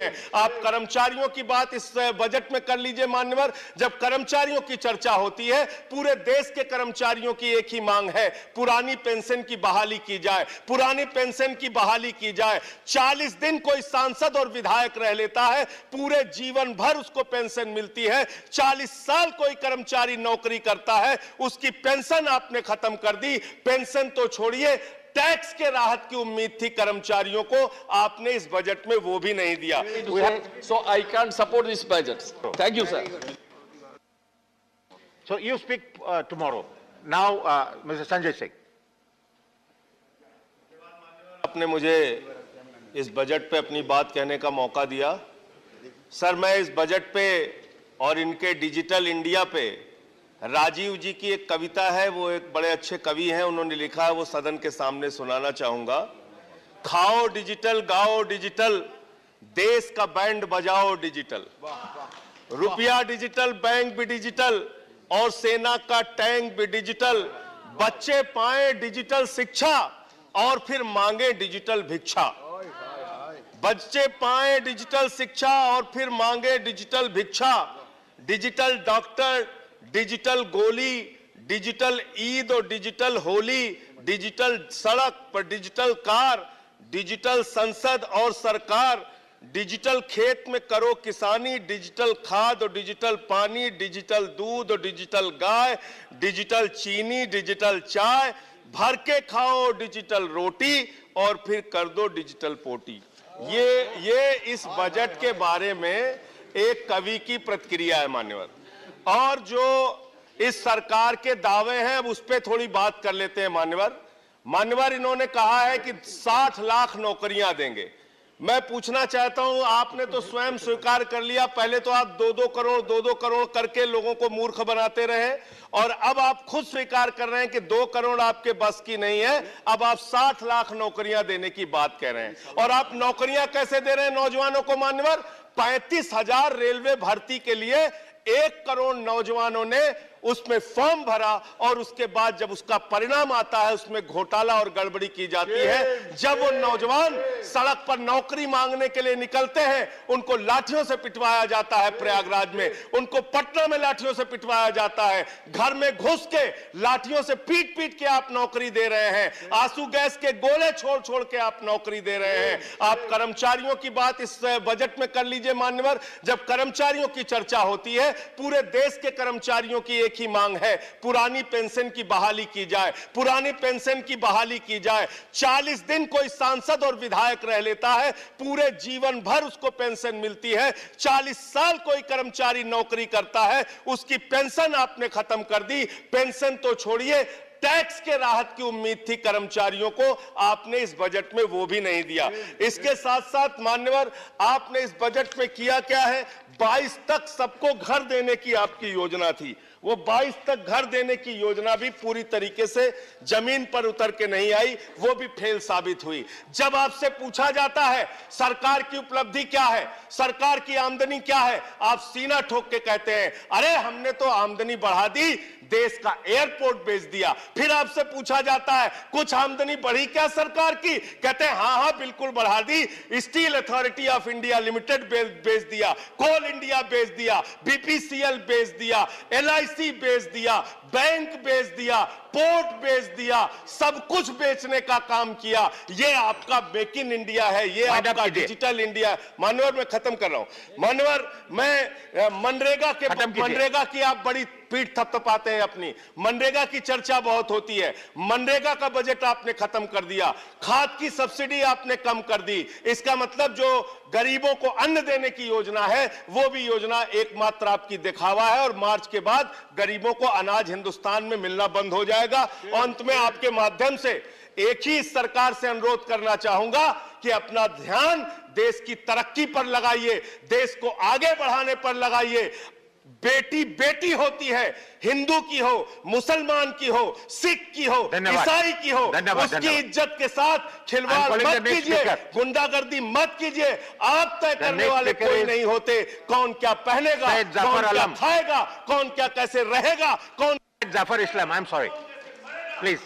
आप कर्मचारियों की बात इस बजट में कर लीजिए मान्यवर। जब कर्मचारियों की चर्चा होती है, पूरे देश के कर्मचारियों की एक ही मांग है, पुरानी पेंशन की बहाली की जाए, पुरानी पेंशन की बहाली की जाए। 40 दिन कोई सांसद और विधायक रह लेता है, पूरे जीवन भर उसको पेंशन मिलती है। 40 साल कोई कर्मचारी नौकरी करता है, उसकी पेंशन आपने खत्म कर दी। पेंशन तो छोड़िए, टैक्स के राहत की उम्मीद थी कर्मचारियों को, आपने इस बजट में वो भी नहीं दिया। So I can't support this budget. Thank you, sir. So you speak tomorrow. Now, Mr. Sanjay Singh. आपने मुझे इस बजट पे अपनी बात कहने का मौका दिया। सर, मैं इस बजट पे और इनके डिजिटल इंडिया पे राजीव जी की एक कविता है, वो एक बड़े अच्छे कवि हैं, उन्होंने लिखा है, वो सदन के सामने सुनाना चाहूंगा। खाओ डिजिटल, गाओ डिजिटल, देश का बैंड बजाओ डिजिटल, रुपया डिजिटल, बैंक भी डिजिटल और सेना का टैंक भी डिजिटल। बच्चे पाए डिजिटल शिक्षा और फिर मांगे डिजिटल भिक्षा। बच्चे पाए डिजिटल शिक्षा और फिर मांगे डिजिटल भिक्षा। डिजिटल डॉक्टर, डिजिटल गोली, डिजिटल ईद और डिजिटल होली, डिजिटल सड़क पर डिजिटल कार, डिजिटल संसद और सरकार, डिजिटल खेत में करो किसानी, डिजिटल खाद और डिजिटल पानी, डिजिटल दूध और डिजिटल गाय, डिजिटल चीनी, डिजिटल चाय, भर के खाओ डिजिटल रोटी और फिर कर दो डिजिटल पोटी। ये इस बजट के बारे में एक कवि की प्रतिक्रिया है मान्यवर। और जो इस सरकार के दावे हैं, अब उस पर थोड़ी बात कर लेते हैं मान्यवर। इन्होंने कहा है कि 60 लाख नौकरियां देंगे। मैं पूछना चाहता हूं, आपने तो स्वयं स्वीकार कर लिया, पहले तो आप 2-2 करोड़ करके लोगों को मूर्ख बनाते रहे और अब आप खुद स्वीकार कर रहे हैं कि 2 करोड़ आपके बस की नहीं है। अब आप 60 लाख नौकरियां देने की बात कह रहे हैं। और आप नौकरियां कैसे दे रहे हैं नौजवानों को मान्यवर? 35,000 रेलवे भर्ती के लिए 1 करोड़ नौजवानों ने उसमें फॉर्म भरा और उसके बाद जब उसका परिणाम आता है उसमें घोटाला और गड़बड़ी की जाती है। जब वो नौजवान सड़क पर नौकरी मांगने के लिए निकलते हैं, उनको लाठियों से पिटवाया जाता है प्रयागराज में, उनको पटना में लाठियों से पिटवाया जाता है। घर में घुस के लाठियों से पीट पीट के आप नौकरी दे रहे हैं, आंसू गैस के गोले छोड़ छोड़ के आप नौकरी दे रहे हैं। आप कर्मचारियों की बात इस बजट में कर लीजिए मान्यवर। जब कर्मचारियों की चर्चा होती है, पूरे देश के कर्मचारियों की एक ही मांग है, पुरानी पेंशन की बहाली की जाए, पुरानी पेंशन की बहाली की जाए। 40 दिन कोई सांसद और विधायक रह लेता है, पूरे जीवन भर उसको पेंशन मिलती है। 40 साल कोई कर्मचारी नौकरी करता है, उसकी पेंशन आपने खत्म कर दी। पेंशन तो छोड़िए, टैक्स के राहत की उम्मीद थी कर्मचारियों को, आपने इस बजट में वो भी नहीं दिया। इसके साथ साथ मान्यवर, आपने इस बजट में किया क्या है? 22 तक सबको घर देने की आपकी योजना थी। वो 22 तक घर देने की योजना भी पूरी तरीके से जमीन पर उतर के नहीं आई, वो भी फेल साबित हुई। जब आपसे पूछा जाता है सरकार की उपलब्धि क्या है, सरकार की आमदनी क्या है, आप सीना ठोक के कहते हैं अरे हमने तो आमदनी बढ़ा दी, देश का एयरपोर्ट बेच दिया। फिर आपसे पूछा जाता है कुछ आमदनी बढ़ी क्या सरकार की, कहते हैं हाँ बिल्कुल बढ़ा दी। Steel Authority of India Limited बेच दिया, कोल इंडिया बेच दिया, बीपीसीएल बेच दिया, एलआईसी बेच दिया, बैंक बेच दिया, पोर्ट बेच दिया, सब कुछ बेचने का काम किया। ये आपका मेक इन इंडिया है, ये आपका डिजिटल इंडिया है। मानवर, मैं खत्म कर रहा हूं मानवर। मैं मनरेगा की आप बड़ी पीठ थपथपाते हैं अपनी। मनरेगा की चर्चा बहुत होती है, मनरेगा का बजट आपने खत्म कर दिया, खाद की सब्सिडी आपने कम कर दी। इसका मतलब जो गरीबों को अन्न देने की योजना है, वो भी योजना एकमात्र आपकी दिखावा है और मार्च के बाद गरीबों को अनाज हिंदुस्तान में मिलना बंद हो जाएगा। अंत में आपके माध्यम से एक ही सरकार से अनुरोध करना चाहूंगा कि अपना ध्यान देश की तरक्की पर लगाइए, देश को आगे बढ़ाने पर लगाइए। बेटी बेटी होती है, हिंदू की हो, मुसलमान की हो, सिख की हो, ईसाई की हो, उसकी इज्जत के साथ खिलवाड़ मत कीजिए, गुंडागर्दी मत कीजिए। आप तय करने वाले कोई नहीं होते, कौन क्या पहनेगा, कौन क्या खाएगा, कौन क्या कैसे रहेगा, कौन। Zafar Islam, I'm sorry, please.